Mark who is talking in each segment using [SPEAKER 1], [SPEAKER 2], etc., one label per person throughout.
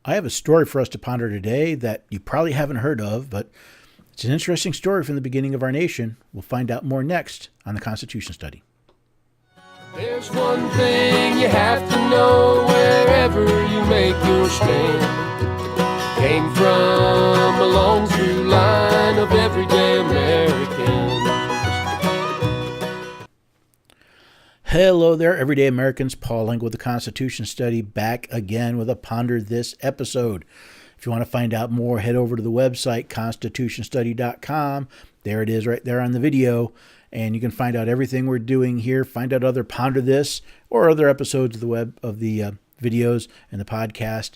[SPEAKER 1] I have a story for us to ponder today that you probably haven't heard of, but it's an interesting story from the beginning of our nation. We'll find out more next on the Constitution Study.
[SPEAKER 2] There's one thing you have to know wherever you make your stand. Came from a long through line of everyday Americans.
[SPEAKER 1] Hello there, everyday Americans. Paul Lang with the Constitution Study, back again with a Ponder This episode. If you want to find out more, head over to the website, constitutionstudy.com. There it is right there on the video. And you can find out everything we're doing here, find out other Ponder This or other episodes of the videos and the podcast.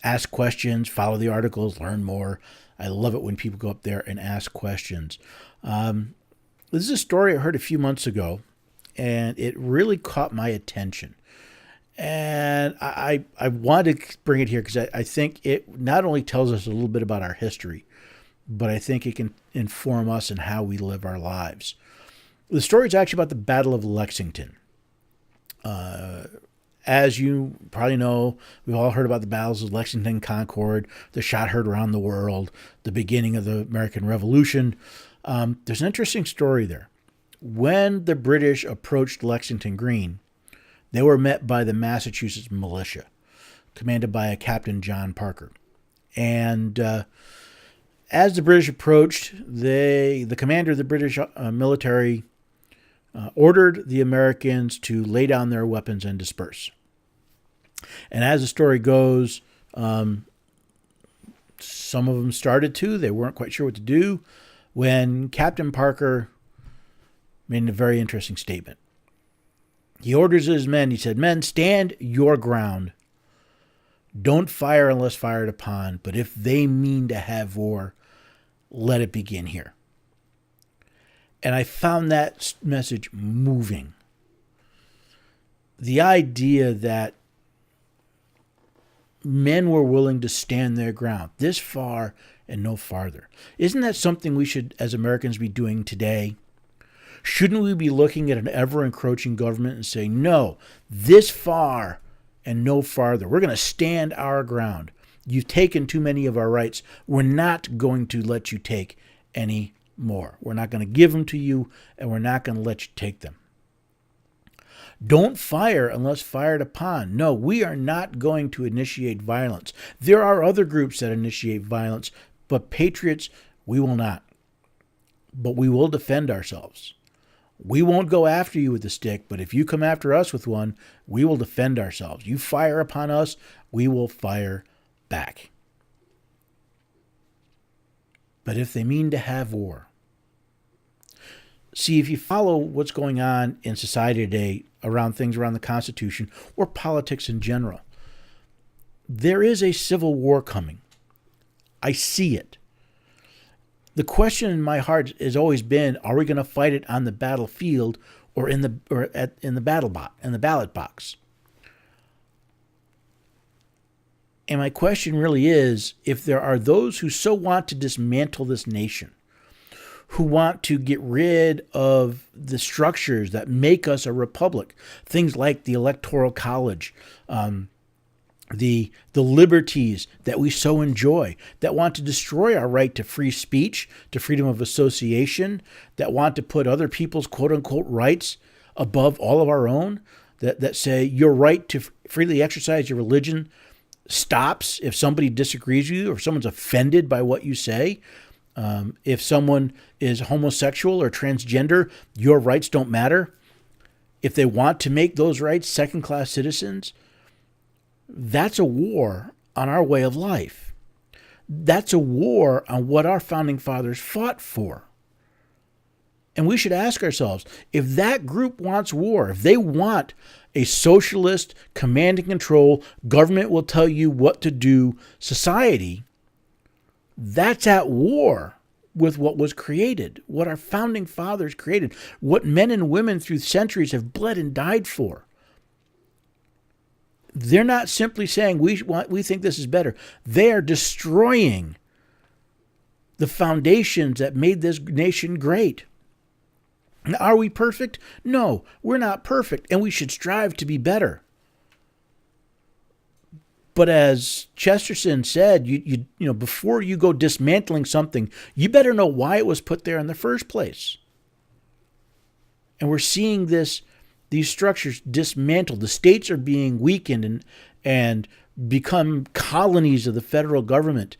[SPEAKER 1] Ask questions, follow the articles, learn more. I love it when people go up there and ask questions. This is a story I heard a few months ago, and it really caught my attention. And I wanted to bring it here because I think it not only tells us a little bit about our history, but I think it can inform us in how we live our lives. The story is actually about the Battle of Lexington. As you probably know, we've all heard about the battles of Lexington, Concord, the shot heard around the world, the beginning of the American Revolution. There's an interesting story there. When the British approached Lexington Green, they were met by the Massachusetts militia, commanded by a Captain John Parker. And as the British approached, the commander of the British military ordered the Americans to lay down their weapons and disperse. And as the story goes, some of them started to. They weren't quite sure what to do when Captain Parker made a very interesting statement. He orders his men, he said, "Men, stand your ground. Don't fire unless fired upon, but if they mean to have war, let it begin here." And I found that message moving. The idea that men were willing to stand their ground this far and no farther. Isn't that something we should, as Americans, be doing today? Shouldn't we be looking at an ever-encroaching government and saying, no, this far and no farther. We're going to stand our ground. You've taken too many of our rights. We're not going to let you take any more. We're not going to give them to you, and we're not going to let you take them. Don't fire unless fired upon. No, we are not going to initiate violence. There are other groups that initiate violence, but patriots, we will not. But we will defend ourselves. We won't go after you with a stick, but if you come after us with one, we will defend ourselves. You fire upon us, we will fire back. But if they mean to have war. See, if you follow what's going on in society today around things around the Constitution or politics in general, there is a civil war coming. I see it. The question in my heart has always been: are we going to fight it on the battlefield or in the ballot box? And my question really is, if there are those who so want to dismantle this nation, who want to get rid of the structures that make us a republic, things like the Electoral College, the liberties that we so enjoy, that want to destroy our right to free speech, to freedom of association, that want to put other people's quote-unquote rights above all of our own, that say your right to freely exercise your religion stops if somebody disagrees with you or if someone's offended by what you say. If someone is homosexual or transgender, your rights don't matter. If they want to make those rights second-class citizens, that's a war on our way of life. That's a war on what our founding fathers fought for. And we should ask ourselves, if that group wants war, if they want a socialist, command and control, government will tell you what to do society, that's at war with what was created, what our founding fathers created, what men and women through centuries have bled and died for. They're not simply saying we think this is better. They are destroying the foundations that made this nation great. Now, are we perfect? No, we're not perfect, and we should strive to be better. But as Chesterton said, you know, before you go dismantling something, you better know why it was put there in the first place. And we're seeing these structures dismantled. The states are being weakened and become colonies of the federal government.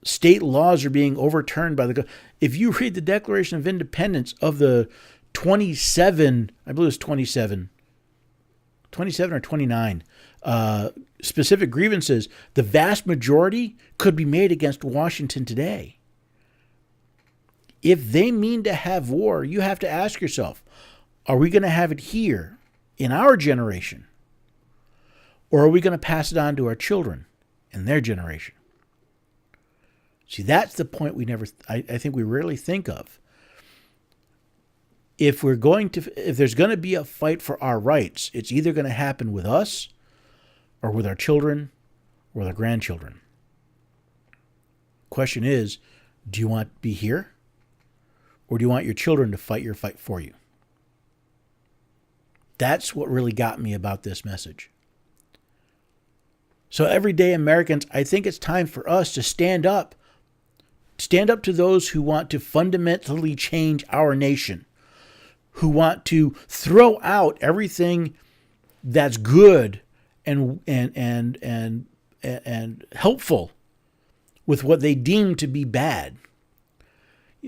[SPEAKER 1] State laws are being overturned by the. If you read the Declaration of Independence of the 27, I believe it's 27 or 29 specific grievances, the vast majority could be made against Washington today. If they mean to have war, you have to ask yourself, are we going to have it here in our generation? Or are we going to pass it on to our children in their generation? See, that's the point I think we rarely think of. If there's going to be a fight for our rights, it's either going to happen with us or with our children or with our grandchildren. Question is, do you want to be here? Or do you want your children to fight your fight for you? That's what really got me about this message. So everyday Americans, I think it's time for us to stand up. Stand up to those who want to fundamentally change our nation, who want to throw out everything that's good and helpful with what they deem to be bad.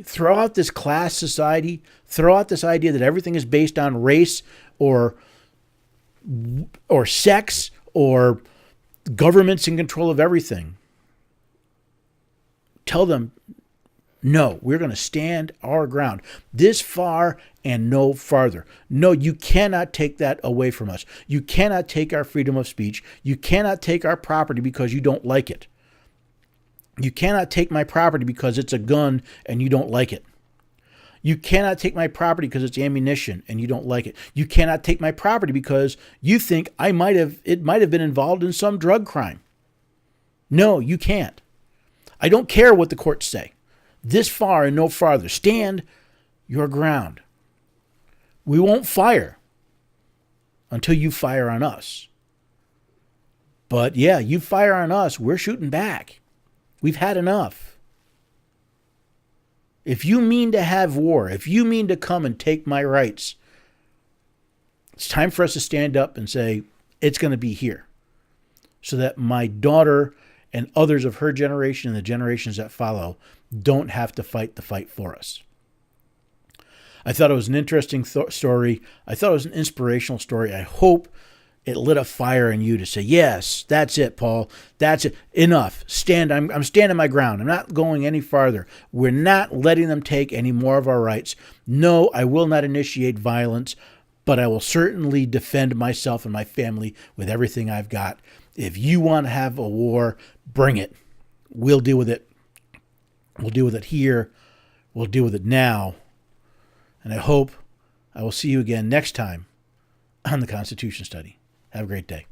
[SPEAKER 1] Throw out this class society, throw out this idea that everything is based on race or sex or government's in control of everything. Tell them, no, we're going to stand our ground this far and no farther. No, you cannot take that away from us. You cannot take our freedom of speech. You cannot take our property because you don't like it. You cannot take my property because it's a gun and you don't like it. You cannot take my property because it's ammunition and you don't like it. You cannot take my property because you think it might have been involved in some drug crime. No, you can't. I don't care what the courts say. This far and no farther. Stand your ground. We won't fire until you fire on us. But yeah, you fire on us, we're shooting back. We've had enough. If you mean to have war, if you mean to come and take my rights, it's time for us to stand up and say, it's going to be here. So that my daughter and others of her generation and the generations that follow don't have to fight the fight for us. I thought it was an interesting story. I thought it was an inspirational story. I hope it lit a fire in you to say, yes, that's it, Paul. That's it. Enough. I'm standing my ground. I'm not going any farther. We're not letting them take any more of our rights. No, I will not initiate violence, but I will certainly defend myself and my family with everything I've got. If you want to have a war, bring it. We'll deal with it. We'll deal with it here. We'll deal with it now. And I hope I will see you again next time on the Constitution Study. Have a great day.